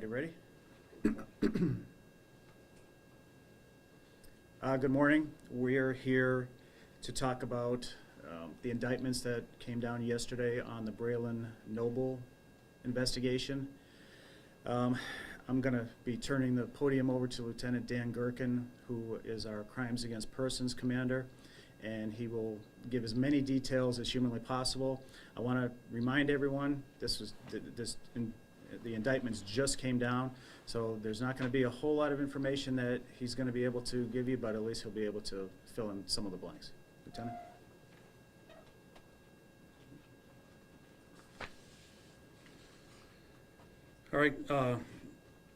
Everybody ready? Good morning. We're here to talk about the indictments that came down yesterday on the Braylen Noble investigation. I'm going to be turning the podium over to Lieutenant Dan Gherkin, who is our Crimes Against Persons Commander, and he will give as many details as humanly possible. I want to remind everyone the indictments just came down, so there's not going to be a whole lot of information that he's going to be able to give you, but at least he'll be able to fill in some of the blanks. Lieutenant? All right,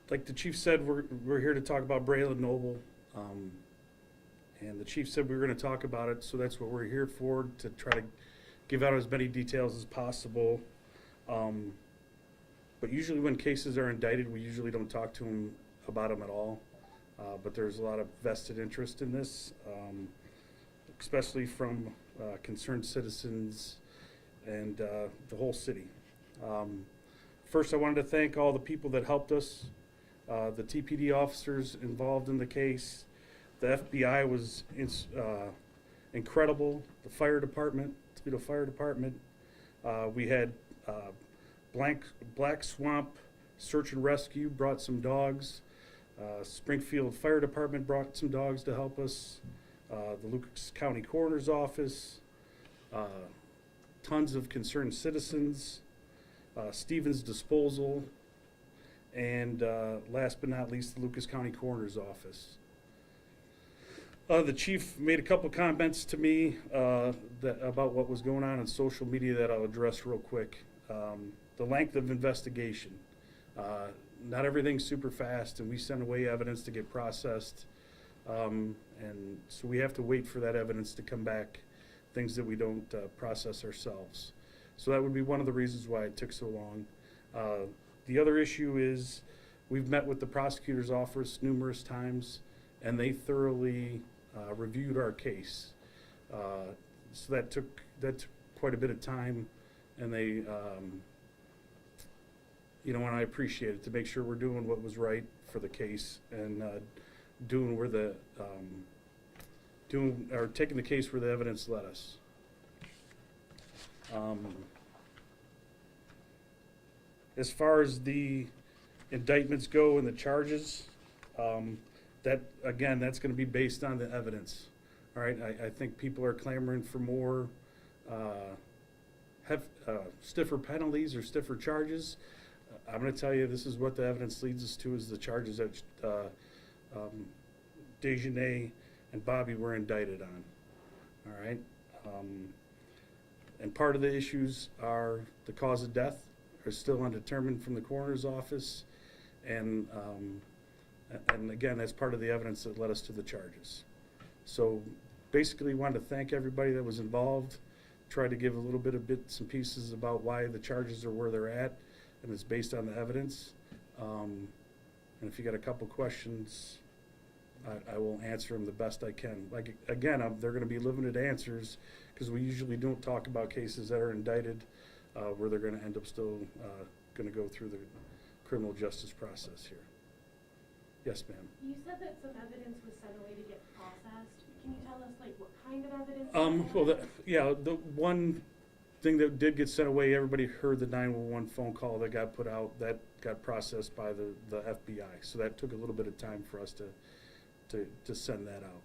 like the chief said, we're here to talk about Braylen Noble, and the chief said we were going to talk about it, so that's what we're here for, to try to give out as many details as possible. But usually when cases are indicted, we usually don't talk to them about them at all. But there's a lot of vested interest in this, especially from concerned citizens and the whole city. First, I wanted to thank all the people that helped us, the TPD officers involved in the case. The FBI was incredible. The fire department, Toledo Fire Department. We had Black Swamp Search and Rescue brought some dogs. Springfield Fire Department brought some dogs to help us. The Lucas County Coroner's Office. Tons of concerned citizens. Stevens Disposal. And last but not least, the Lucas County Coroner's Office. The chief made a couple comments to me about what was going on social media that I'll address real quick. The length of investigation. Not everything's super fast, and we send away evidence to get processed. And so we have to wait for that evidence to come back, things that we don't process ourselves. So that would be one of the reasons why it took so long. The other issue is we've met with the prosecutor's office numerous times, and they thoroughly reviewed our case. So that took quite a bit of time, and they, and I appreciate it, to make sure we're doing what was right for the case and taking the case where the evidence led us. As far as the indictments go and the charges, that's going to be based on the evidence. All right, I think people are clamoring for more stiffer penalties or stiffer charges. I'm going to tell you, this is what the evidence leads us to, is the charges that Dajnae and Bobbie were indicted on. All right, and part of the issues are the cause of death are still undetermined from the coroner's office, and again, that's part of the evidence that led us to the charges. So basically, wanted to thank everybody that was involved, tried to give a little bit of bits and pieces about why the charges are where they're at, and it's based on the evidence. And if you got a couple questions, I will answer them the best I can. Like, again, they're going to be limited answers, because we usually don't talk about cases that are indicted where they're going to end up still going to go through the criminal justice process here. Yes, ma'am. You said that some evidence was sent away to get processed. Can you tell us, like, what kind of evidence? Well, the one thing that did get sent away, everybody heard the 911 phone call that got put out, that got processed by the FBI. So that took a little bit of time for us to send that out.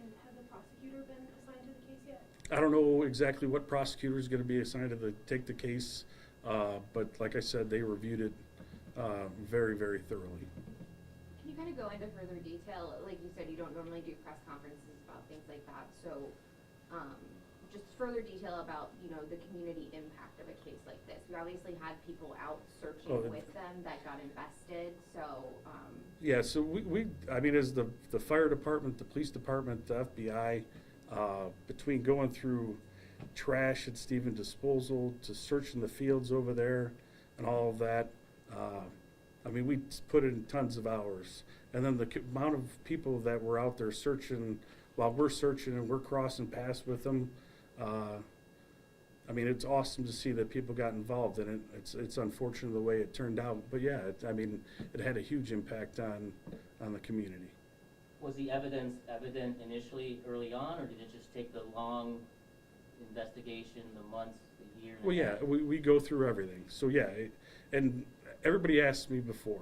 And has a prosecutor been assigned to the case yet? I don't know exactly what prosecutor is going to be assigned to take the case, but like I said, they reviewed it very, very thoroughly. Can you kind of go into further detail? Like you said, you don't normally do press conferences about things like that, so just further detail about, the community impact of a case like this. We obviously had people out searching with them that got invested, so. Yeah, so I mean, as the fire department, the police department, the FBI, between going through trash at Stevens Disposal to searching the fields over there and all of that, I mean, we put in tons of hours. And then the amount of people that were out there searching while we're searching and we're crossing paths with them, I mean, it's awesome to see that people got involved in it. It's unfortunate the way it turned out, but yeah, I mean, it had a huge impact on the community. Was the evidence evident initially early on, or did it just take the long investigation, the months, the year? And a Well, yeah, half? we go through everything. So yeah, and everybody asked me before,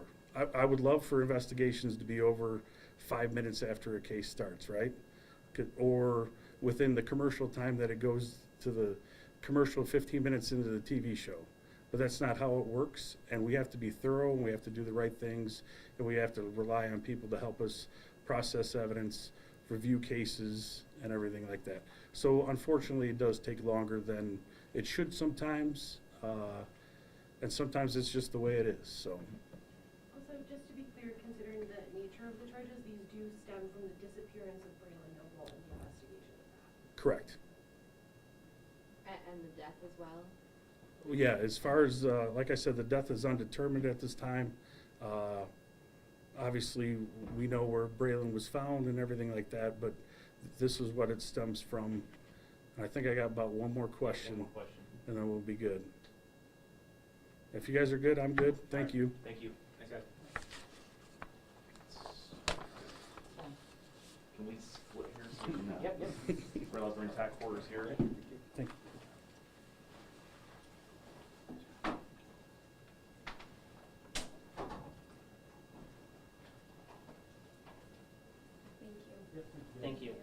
I would love for investigations to be over 5 minutes after a case starts, right? Or within the commercial time that it goes to the commercial 15 minutes into the TV show. But that's not how it works, and we have to be thorough, and we have to do the right things, and we have to rely on people to help us process evidence, review cases, and everything like that. So unfortunately, it does take longer than it should sometimes, and sometimes it's just the way it is, so. Also, just to be clear, considering the nature of the charges, these do stem from the disappearance of Braylen Noble and the investigation of that. Correct. And the death as well? Well, yeah, as far as, like I said, the death is undetermined at this time. Obviously, we know where Braylen was found and everything like that, but this is what it stems from. I think I got about one more question, One more question. and then we'll be good. If you guys are good, I'm good. Thank you. Thank you. Thanks, guys. Can we split here so we can Yep, realize we're in tight quarters here? Thank you. Thank you. Thank you.